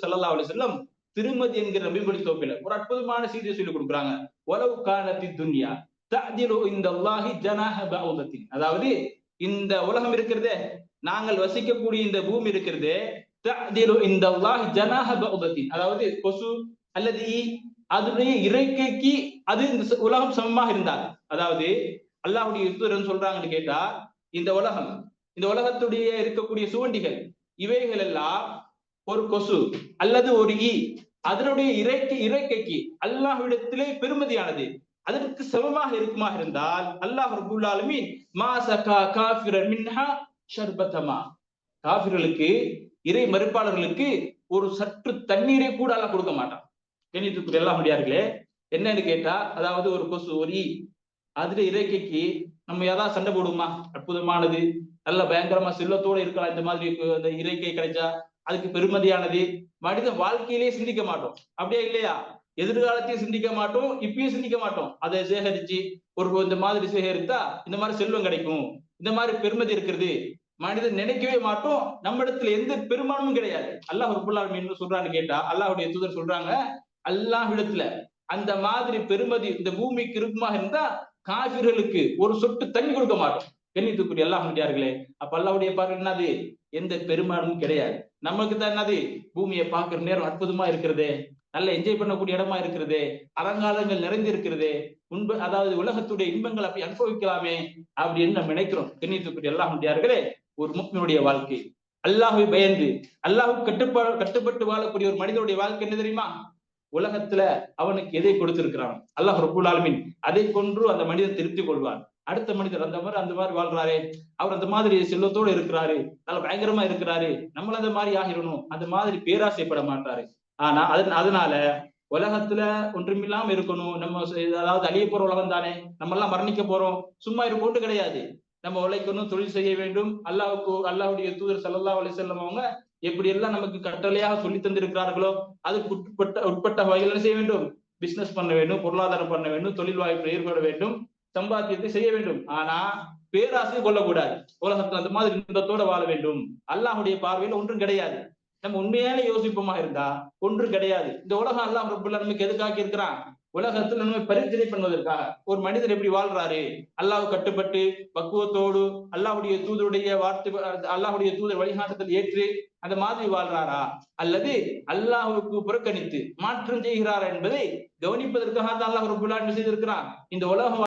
ஸல்லல்லாஹு அலைஹி வஸல்லம் திருமதி என்கிற நபிமொழி தொகுப்பில ஒரு அற்புதமான செய்தியை சொல்லி கொடுக்குறாங்க. வலவ் கானத்தி துன்யா தஅதிலு இன்தல்லாஹி ஜனாஹ பஅூதத்தின். அதாவது இந்த உலகம் இருக்கிறதே, நாங்கள் வசிக்கக்கூடிய இந்த பூமி இருக்கிறதே, தஅதிலு இன்தல்லாஹி ஜனாஹ பஅூதத்தின். அதாவது கொசு அல்லது ஈ அதனுடைய இறக்கைக்கு அது இந்த உலகம் சமமாக இருந்தால், அதாவது அல்லாஹ்வுடைய தூதர் சொல்றாங்கன்னு கேட்டா, இந்த உலகம், இந்த உலகத்துடைய இருக்கக்கூடிய சுவண்டிகள் இவைகள் எல்லாம் ஒரு கொசு அல்லது ஒரு ஈ அதனுடைய இறக்கைக்கு அல்லாஹ்விடத்திலே பெருமதியானது, அதற்கு சமமாக இருக்குமா இருந்தால், அல்லாஹ் ரப்பல் ஆலமீன் மா சகா காஃபிரன் மின்ஹா ஷர்பதமா, காஃபிர்களுக்கு இறை மறுப்பாளர்களுக்கு ஒரு சற்று தண்ணீரை கூட அல்லாஹ் கொடுக்க மாட்டான். கணித்துக்குரிய எல்லாம் முடியார்களே, என்னன்னு கேட்டா, அதாவது ஒரு கொசு ஒரு ஈ அதுல இறக்கைக்கு நம்ம ஏதாவது சண்டை போடுமா? அற்புதமானது, நல்ல பயங்கரமா செல்வத்தோட இருக்கலாம். இந்த மாதிரி அந்த இறக்கை கிடைச்சா அதுக்கு பெருமதியானது. மனித வாழ்க்கையிலேயே சிந்திக்க மாட்டோம், அப்படியே இல்லையா? எதிர்காலத்தையும் சிந்திக்க மாட்டோம், இப்பயும் சிந்திக்க மாட்டோம். அதை சேகரிச்சு இந்த மாதிரி சேகரித்தா இந்த மாதிரி செல்வம் கிடைக்கும், இந்த மாதிரி பெருமதி இருக்கிறது மனிதன் நினைக்கவே மாட்டோம். நம்மிடத்துல எந்த பெருமானமும் கிடையாது. அல்லாஹ் ரப்பல் ஆலமீன் சொல்றான்னு கேட்டா, அல்லாஹ்வுடைய தூதர் சொல்றாங்க, அல்லாஹ்விடத்துல அந்த மாதிரி பெருமதி இந்த பூமிக்கு இருக்குமா இருந்தா காஃபிர்களுக்கு ஒரு சொட்டு தண்ணி கொடுக்க மாட்டோம். கண்ணியத்துக்குரிய அல்லாஹ் முடியார்களே, அப்ப அல்லாஹ்வுடைய பார்வை என்னது? எந்த பெருமானமும் கிடையாது. நமக்கு தான் என்னது? பூமியை பார்க்கிற நேரம் அற்புதமா இருக்கிறதே, நல்ல என்ஜாய் பண்ணக்கூடிய இடமா இருக்கிறதே, அலங்காரங்கள் நிறைந்து இருக்கிறதே, அதாவது உலகத்துடைய இன்பங்கள் அப்படி அனுபவிக்கலாமே அப்படின்னு நம்ம நினைக்கிறோம். கண்ணியத்துக்குரிய அல்லாஹ் முடியார்களே, ஒரு முஃமினுடைய வாழ்க்கை அல்லாஹ்வை பயந்து அல்லாஹ்வுக்கு கட்டுப்பட்டு வாழக்கூடிய ஒரு மனிதனுடைய வாழ்க்கை என்ன தெரியுமா? உலகத்துல அவனுக்கு எதை கொடுத்திருக்கிறான் அல்லாஹ் ரப்பல் ஆலமீன் அதை கொன்று அந்த மனிதன் திருப்தி கொள்வான். அடுத்த மனிதர் அந்த மாதிரி வாழ்றாரு, அவர் அந்த மாதிரி செல்வத்தோடு இருக்கிறாரு, நல்ல பயங்கரமா இருக்கிறாரு, நம்மள அந்த மாதிரி ஆகிடணும், அந்த மாதிரி பேராசைப்பட மாட்டாரு. ஆனா அதனால உலகத்துல ஒன்றுமில்லாம இருக்கணும், நம்ம அதாவது அழிய போற உலகம் தானே, நம்ம எல்லாம் மரணிக்க போறோம், சும்மா இருப்போட்டு கிடையாது. நம்ம உழைக்கணும், தொழில் செய்ய வேண்டும். அல்லாஹ்வுடைய தூதர் ஸல்லல்லாஹு அலைஹி வஸல்லம் அவங்க எப்படி எல்லாம் நமக்கு கட்டளையாக சொல்லி தந்திருக்கிறார்களோ அதுக்கு உட்பட்ட வகையில் என்ன செய்ய வேண்டும்? பிசினஸ் பண்ண வேண்டும், பொருளாதாரம் பண்ண வேண்டும், தொழில் வாய்ப்பு ஏற்பட வேண்டும், சம்பாத்தியத்தை செய்ய வேண்டும். ஆனா பேராசை கொள்ளக்கூடாது. உலகத்துல அந்த மாதிரி இன்பத்தோட வாழ வேண்டும். அல்லாஹ்வுடைய பார்வையில் ஒன்றும் கிடையாது. நம்ம உண்மையான யோசிப்போமா இருந்தா ஒன்றும் கிடையாது. இந்த உலகம் அல்லாஹ் ரப்பல் ஆலமீன் நமக்கு எதுக்காக இருக்கிறான்? உலகத்துல நம்ம பரிந்துரை பண்ணுவதற்காக. ஒரு மனிதர் எப்படி வாழ்றாரு? அல்லாஹ் கட்டுப்பட்டு பக்குவத்தோடு அல்லாஹ்வுடைய தூதருடைய வார்த்தை, அல்லாஹ்வுடைய தூதர் வழிகாட்டுதல் ஏற்று அந்த மாதிரி வாழ்றாரா, அல்லது அல்லாஹ்வுக்கு புறக்கணித்து மாற்றம் செய்கிறாரா என்பதை கவனிப்பதற்காக தான் அல்லாஹ் ரப்பல் ஆலமீன் செய்திருக்கிறான். இந்த உலகம்